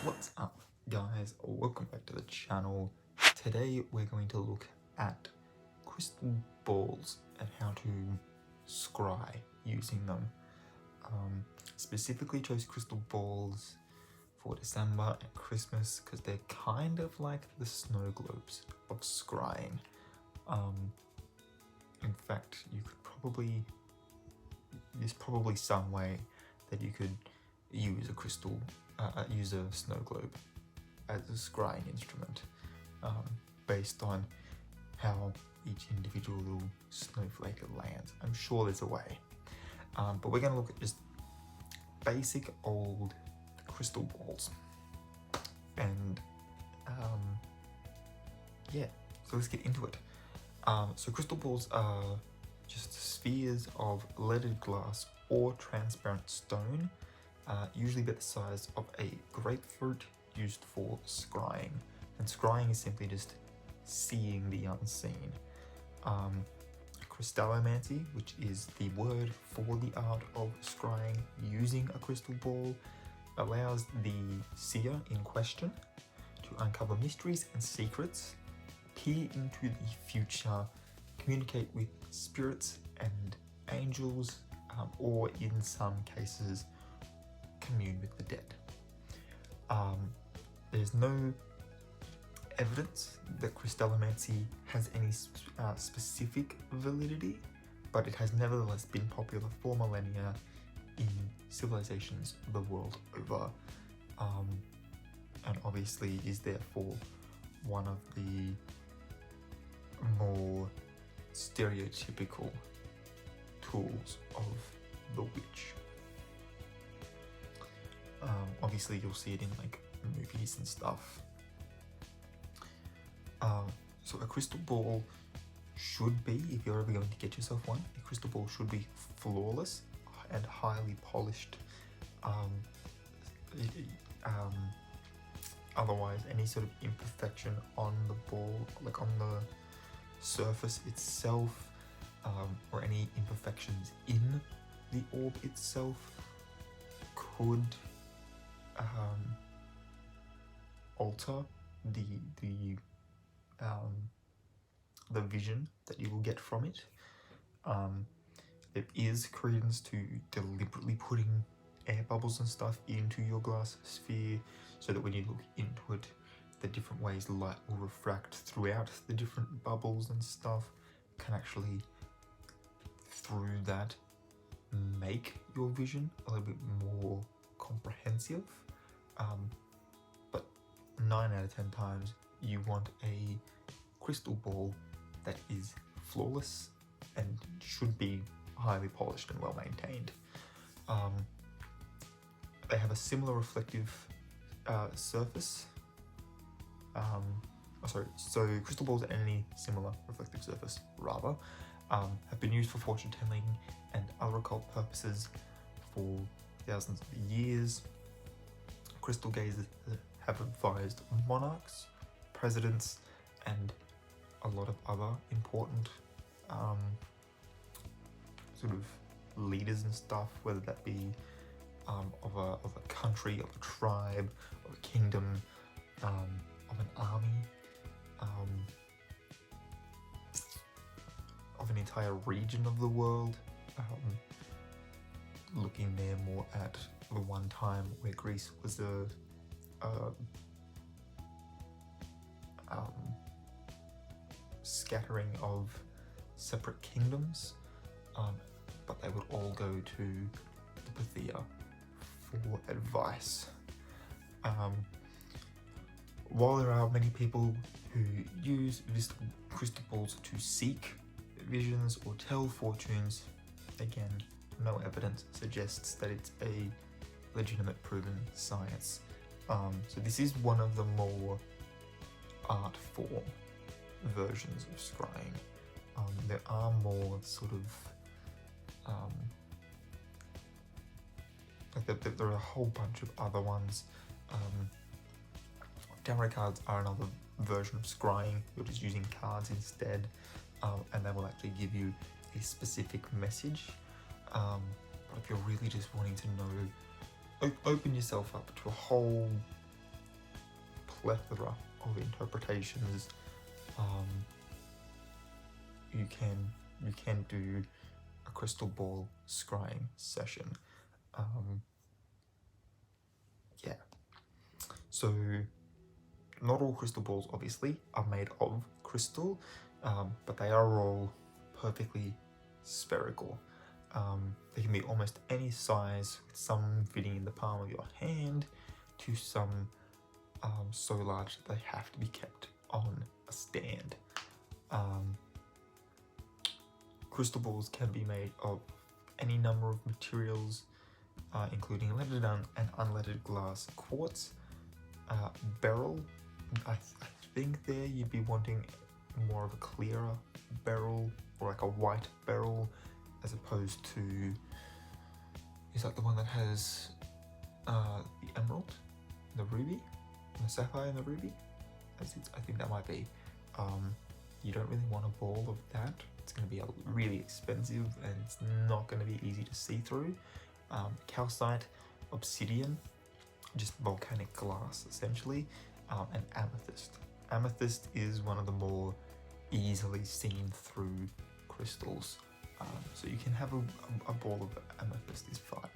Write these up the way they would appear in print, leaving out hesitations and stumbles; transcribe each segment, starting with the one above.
What's up, guys? Welcome back to the channel. Today we're going to look at crystal balls and how to scry using them. Specifically chose crystal balls for December and Christmas because they're kind of like the snow globes of scrying. In fact, there's probably some way that you could use a snow globe as a scrying instrument, based on how each individual little snowflake lands. I'm sure there's a way, but we're going to look at just basic old crystal balls, and yeah, so let's get into it. So crystal balls are just spheres of leaded glass or transparent stone, usually about the size of a grapefruit, used for scrying. And scrying is simply just seeing the unseen. Crystallomancy, which is the word for the art of scrying using a crystal ball, allows the seer in question to uncover mysteries and secrets, peer into the future, communicate with spirits and angels, or in some cases commune with the dead. There's no evidence that crystallomancy has any specific validity, but it has nevertheless been popular for millennia in civilizations the world over, and obviously is therefore one of the more stereotypical tools of the witch. Obviously you'll see it in like movies and stuff. So a crystal ball should be, if you're ever going to get yourself one, a crystal ball should be flawless and highly polished. Otherwise, any sort of imperfection on the ball, like on the surface itself, or any imperfections in the orb itself, could alter the vision that you will get from it. There is credence to deliberately putting air bubbles and stuff into your glass sphere, so that when you look into it, the different ways light will refract throughout the different bubbles and stuff can actually, through that, make your vision a little bit more comprehensive. But 9 out of 10 times you want a crystal ball that is flawless and should be highly polished and well maintained. They have a similar reflective surface. So crystal balls and any similar reflective surface, rather, have been used for fortune telling and other occult purposes for thousands of years. Crystal gazers have advised monarchs, presidents, and a lot of other important sort of leaders and stuff, whether that be of a country, of a tribe, of a kingdom, of an army, of an entire region of the world. Looking there more at the one time where Greece was a scattering of separate kingdoms, but they would all go to the Pythia for advice. While there are many people who use crystal balls to seek visions or tell fortunes, again, no evidence suggests that it's a legitimate proven science. So this is one of the more art form versions of scrying. There are more sort of there are a whole bunch of other ones. Tarot cards are another version of scrying. You're just using cards instead, and they will actually give you a specific message. But if you're really just wanting to know, open yourself up to a whole plethora of interpretations. You can do a crystal ball scrying session. Yeah. So not all crystal balls obviously are made of crystal, but they are all perfectly spherical. They can be almost any size, with some fitting in the palm of your hand to some so large that they have to be kept on a stand. Crystal balls can be made of any number of materials, including leaded and unleaded glass, quartz, beryl. I think there you'd be wanting more of a clearer beryl, or like a white beryl, as opposed to, is that the one that has the emerald, the ruby, the sapphire and the ruby? I think that might be. You don't really want a ball of that. It's going to be really expensive and it's not going to be easy to see through. Calcite, obsidian, just volcanic glass essentially, and amethyst. Amethyst is one of the more easily seen through crystals, so you can have a ball of amethyst is fine.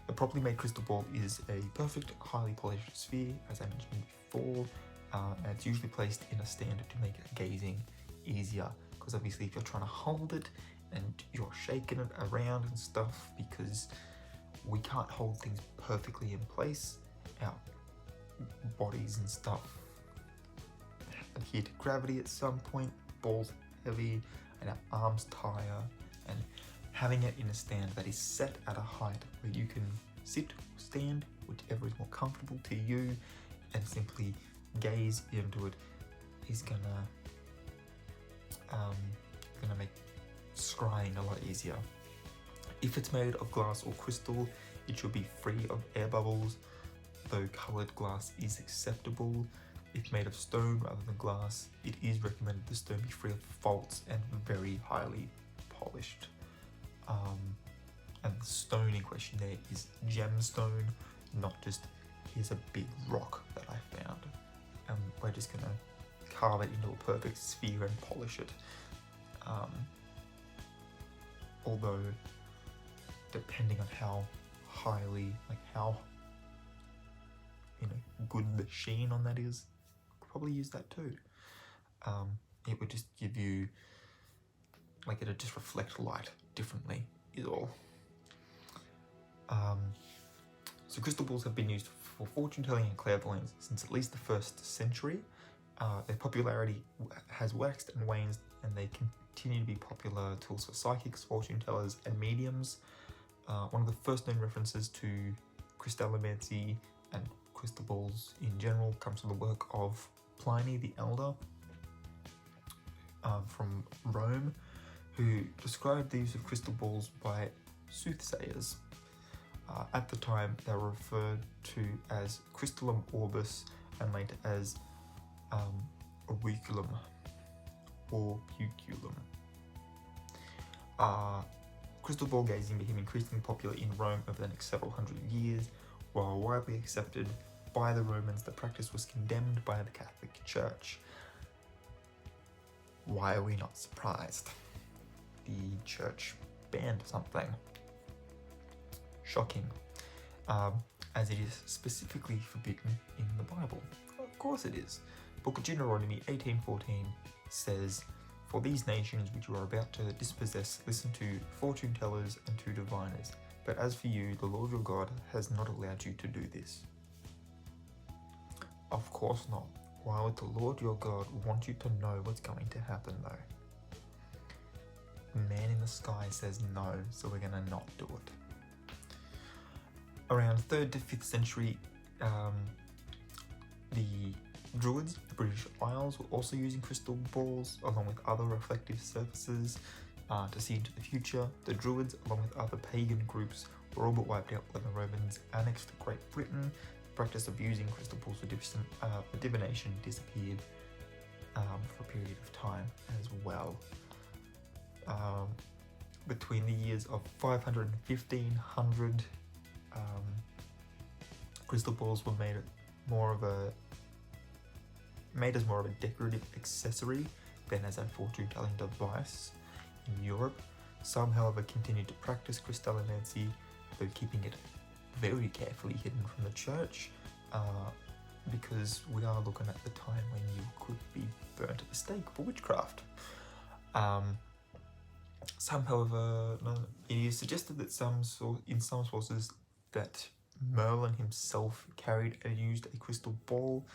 The properly made crystal ball is a perfect, highly polished sphere, as I mentioned before, and it's usually placed in a stand to make gazing easier, because obviously if you're trying to hold it and you're shaking it around and stuff, because we can't hold things perfectly in place, our bodies and stuff adhere to gravity at some point, balls heavy and our arms tire, and having it in a stand that is set at a height where you can sit or stand, whichever is more comfortable to you, and simply gaze into it is gonna make scrying a lot easier. If it's made of glass or crystal, it should be free of air bubbles, though coloured glass is acceptable. If made of stone rather than glass, it is recommended the stone be free of faults and very highly polished. And the stone in question there is gemstone, not just here's a big rock that I found, and we're just gonna carve it into a perfect sphere and polish it. Although, depending on how highly, how good the sheen on that is, could probably use that too. It would just give you, it'd just reflect light differently, is all. So crystal balls have been used for fortune telling and clairvoyance since at least the 1st century. Their popularity has waxed and waned, and they continue to be popular tools for psychics, fortune tellers, and mediums. One of the first known references to crystallomancy and crystal balls in general comes from the work of Pliny the Elder from Rome, who described the use of crystal balls by soothsayers. At the time, they were referred to as crystallum orbis and later as auriculum or puculum. Crystal ball gazing became increasingly popular in Rome over the next several hundred years. While widely accepted by the Romans, the practice was condemned by the Catholic Church. Why are we not surprised? The church banned something. Shocking. As it is specifically forbidden in the Bible. Of course it is. Book of Deuteronomy 18:14 says, "For these nations which you are about to dispossess, listen to fortune tellers and to diviners. But as for you, the Lord your God has not allowed you to do this." Of course not. Why would the Lord your God want you to know what's going to happen though? Man in the sky says no, so we're gonna not do it. Around 3rd to 5th century, the Druids, the British Isles, were also using crystal balls along with other reflective surfaces to see into the future. The Druids, along with other pagan groups, were all but wiped out when the Romans annexed Great Britain. The practice of using crystal balls for divination disappeared for a period of time as well. between the years of 500 and 1500, crystal balls were made as more of a decorative accessory than as a fortune-telling device in Europe. Some, however, continued to practice crystallomancy, though keeping it very carefully hidden from the church, because we are looking at the time when you could be burnt at the stake for witchcraft. Some, however, it is suggested that in some sources that Merlin himself carried and used a crystal ball,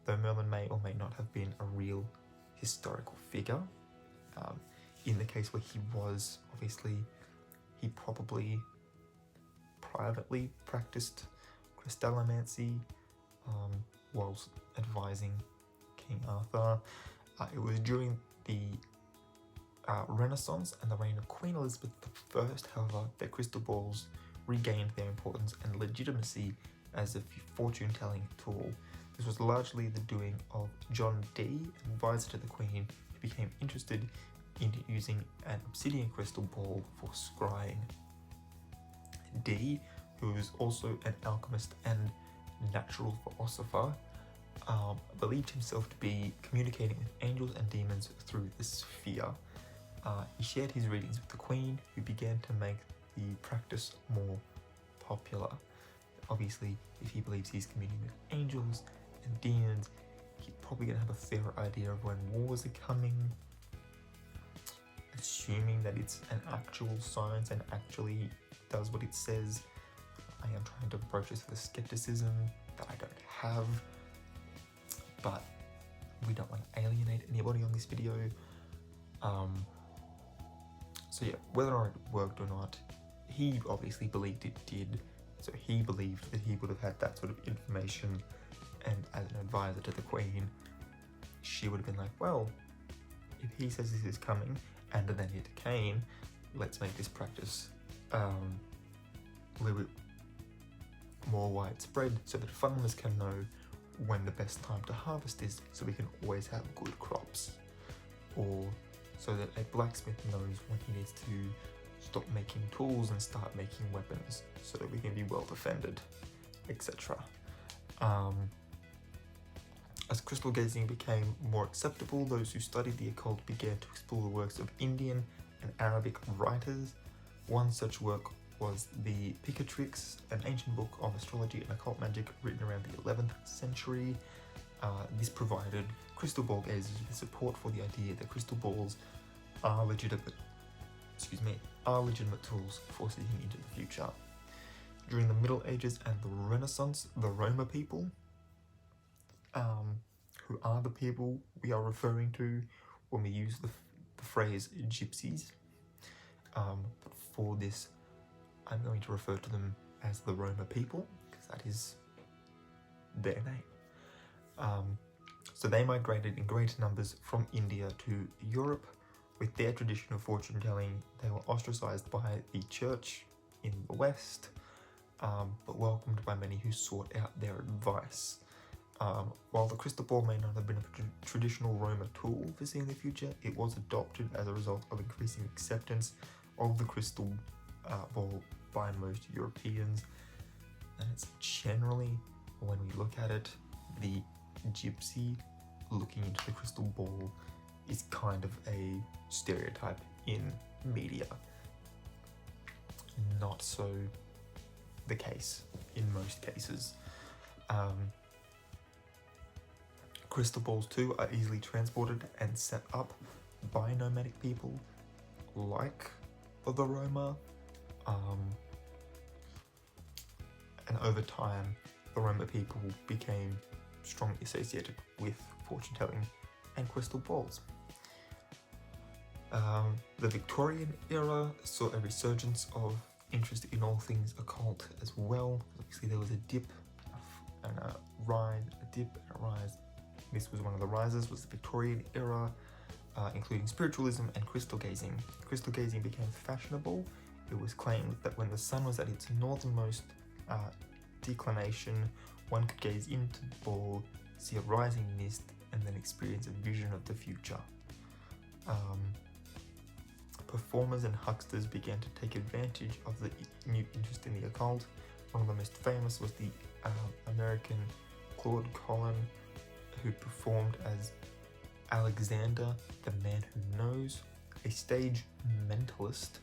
though Merlin may or may not have been a real historical figure. In the case where he was, obviously, he probably privately practiced crystallomancy whilst advising King Arthur. It was during the Renaissance and the reign of Queen Elizabeth I, however, that crystal balls regained their importance and legitimacy as a fortune-telling tool. This was largely the doing of John Dee, an advisor to the Queen, who became interested in using an obsidian crystal ball for scrying. Dee, who was also an alchemist and natural philosopher, believed himself to be communicating with angels and demons through the sphere. He shared his readings with the Queen, who began to make the practice more popular. Obviously, if he believes he's communicating with angels and demons, he's probably going to have a fairer idea of when wars are coming, assuming that it's an actual science and actually does what it says. I am trying to approach this with a skepticism that I don't have, but we don't want to alienate anybody on this video. So yeah, whether or not it worked or not, he obviously believed it did. So he believed that he would have had that sort of information, and as an advisor to the Queen, she would have been like, well, if he says this is coming, and then it came, let's make this practice a little bit more widespread so that farmers can know when the best time to harvest is, so we can always have good crops, or so that a blacksmith knows when he needs to stop making tools and start making weapons so that we can be well defended, etc. As crystal gazing became more acceptable, those who studied the occult began to explore the works of Indian and Arabic writers. One such work was the Picatrix, an ancient book of astrology and occult magic written around the 11th century. This provided crystal ball gazers with support for the idea that crystal balls are legitimate tools for seeing into the future. During the Middle Ages and the Renaissance, the Roma people, who are the people we are referring to when we use the phrase gypsies, but for this I'm going to refer to them as the Roma people, because that is their name. So they migrated in great numbers from India to Europe. With their tradition of fortune-telling, they were ostracized by the church in the West, but welcomed by many who sought out their advice. While the crystal ball may not have been a traditional Roma tool for seeing the future, it was adopted as a result of increasing acceptance of the crystal ball by most Europeans, and it's generally, when we look at it, the gypsy looking into the crystal ball is kind of a stereotype in media. Not so the case in most cases. Crystal balls too are easily transported and set up by nomadic people like the Roma, and over time the Roma people became strongly associated with fortune-telling and crystal balls. The Victorian era saw a resurgence of interest in all things occult as well. Obviously there was a dip and a rise, a dip and a rise. This was one of the rises, was the Victorian era, including spiritualism and crystal gazing. Crystal gazing became fashionable. It was claimed that when the sun was at its northernmost declination, one could gaze into the ball, see a rising mist, and then experience a vision of the future. performers and hucksters began to take advantage of the new interest in the occult. One of the most famous was the American Claude Colin, who performed as Alexander, the Man Who Knows, a stage mentalist.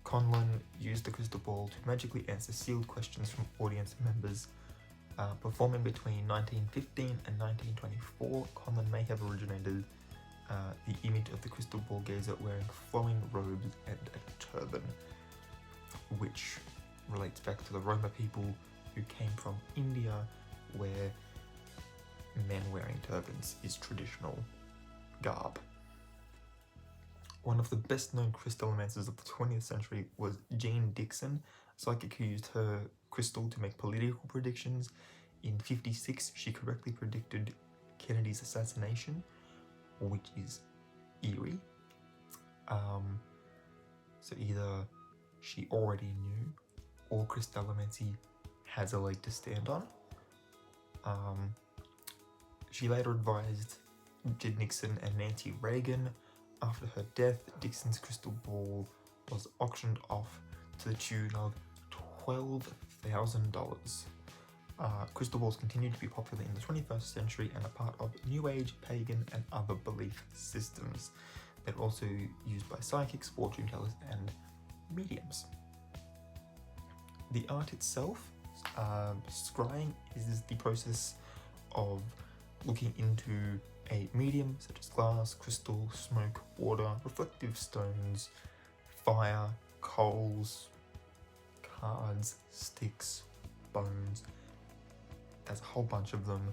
Conlon used the crystal ball to magically answer sealed questions from audience members. Performing between 1915 and 1924, Conlon may have originated the image of the crystal ball gazer wearing flowing robes and a turban, which relates back to the Roma people who came from India, where men wearing turbans is traditional garb. One of the best known crystallomancers of the 20th century was Jane Dixon, a psychic who used her crystal to make political predictions. In '56, she correctly predicted Kennedy's assassination, which is eerie. So either she already knew, or crystallomancy has a leg to stand on. She later advised Jed Nixon and Nancy Reagan. After her death, Dixon's crystal ball was auctioned off to the tune of $12,000. Crystal balls continued to be popular in the 21st century and are part of New Age, pagan, and other belief systems. They're also used by psychics, fortune tellers, and mediums. The art itself, scrying, is the process of looking into a medium such as glass, crystal, smoke, water, reflective stones, fire, coals, cards, sticks, bones. There's a whole bunch of them,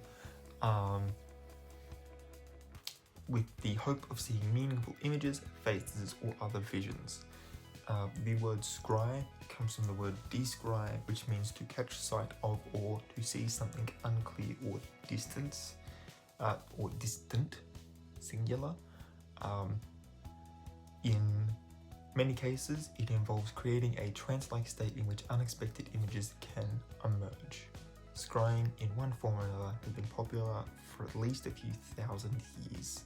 with the hope of seeing meaningful images, faces, or other visions. The word scry comes from the word descry, which means to catch sight of or to see something unclear or distant, singular. In many cases, it involves creating a trance-like state in which unexpected images can emerge. Scrying, in one form or another, has been popular for at least a few thousand years.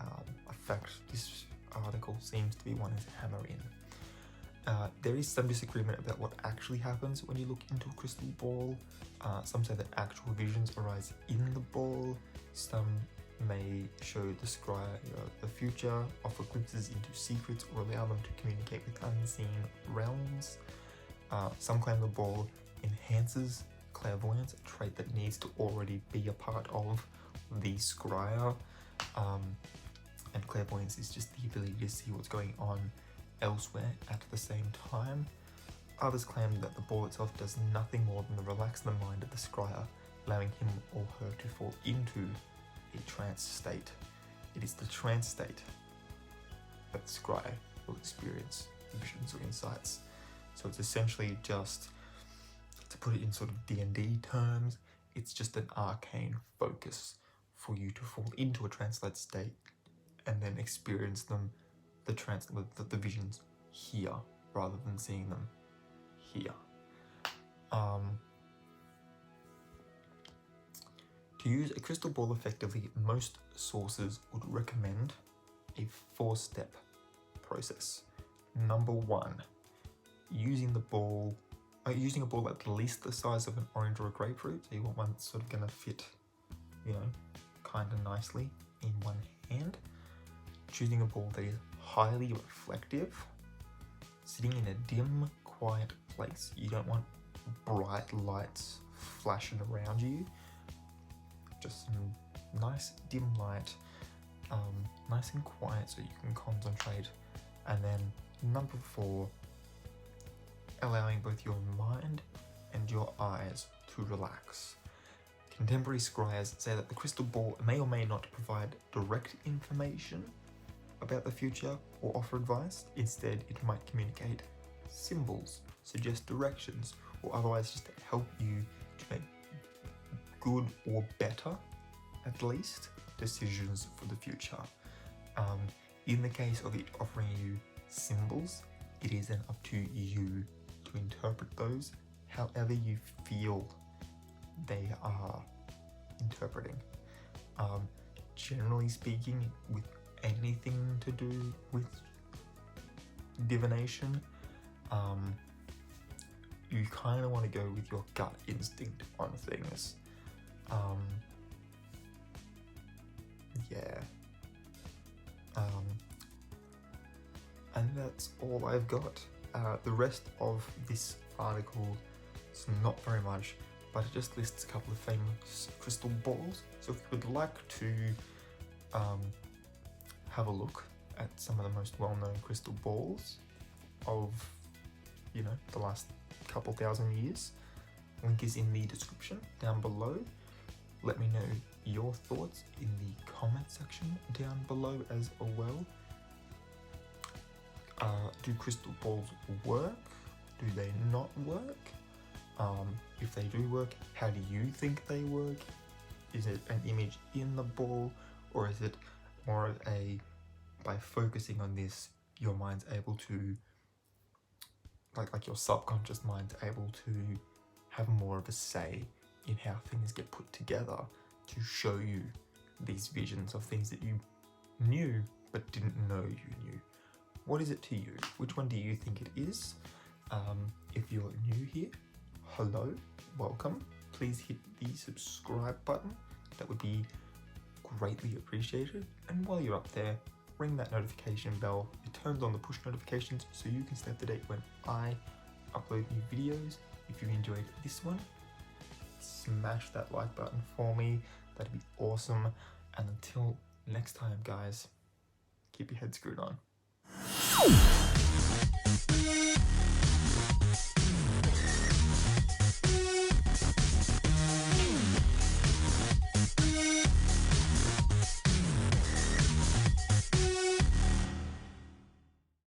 A fact this article seems to be one to hammer in. There is some disagreement about what actually happens when you look into a crystal ball. Some say that actual visions arise in the ball. Some may show the scryer the future, offer glimpses into secrets, or allow them to communicate with unseen realms. Some claim the ball enhances clairvoyance, a trait that needs to already be a part of the scryer. And clairvoyance is just the ability to see what's going on elsewhere at the same time. Others claim that the ball itself does nothing more than relax the mind of the scryer, allowing him or her to fall into a trance state. It is the trance state that the scryer will experience visions or insights. So it's essentially just, to put it in sort of D&D terms, it's just an arcane focus for you to fall into a trance-like state and then experience them, the visions here, rather than seeing them here. To use a crystal ball effectively, most sources would recommend a 4-step process. Number 1, using a ball at least the size of an orange or a grapefruit. So you want one that's sort of gonna fit, kind of nicely in one hand. Choosing a ball that is highly reflective, sitting in a dim, quiet place. You don't want bright lights flashing around you. Just some nice dim light, nice and quiet so you can concentrate. And then number 4, allowing both your mind and your eyes to relax. Contemporary scryers say that the crystal ball may or may not provide direct information about the future or offer advice. Instead, it might communicate symbols, suggest directions, or otherwise just help you to make good or better, at least, decisions for the future. In the case of it offering you symbols, it is then up to you to interpret those however you feel they are interpreting. Generally speaking, with anything to do with divination. You kind of want to go with your gut instinct on things. Yeah. And that's all I've got. The rest of this article is not very much, but it just lists a couple of famous crystal balls. So if you would like to have a look at some of the most well-known crystal balls of, you know, the last couple thousand years, link is in the description down below. Let me know your thoughts in the comment section down below as well. Do crystal balls work? Do they not work? If they do work, how do you think they work? Is it an image in the ball, or is it more of a, by focusing on this, your mind's able to, like your subconscious mind's able to have more of a say in how things get put together to show you these visions of things that you knew but didn't know you knew? What is it to you? Which one do you think it is? If you're new here, hello, welcome. Please hit the subscribe button. That would be greatly appreciated. And while you're up there, ring that notification bell. It turns on the push notifications so you can stay up to date when I upload new videos. If you enjoyed this one, smash that like button for me. That'd be awesome. And until next time, guys, keep your head screwed on.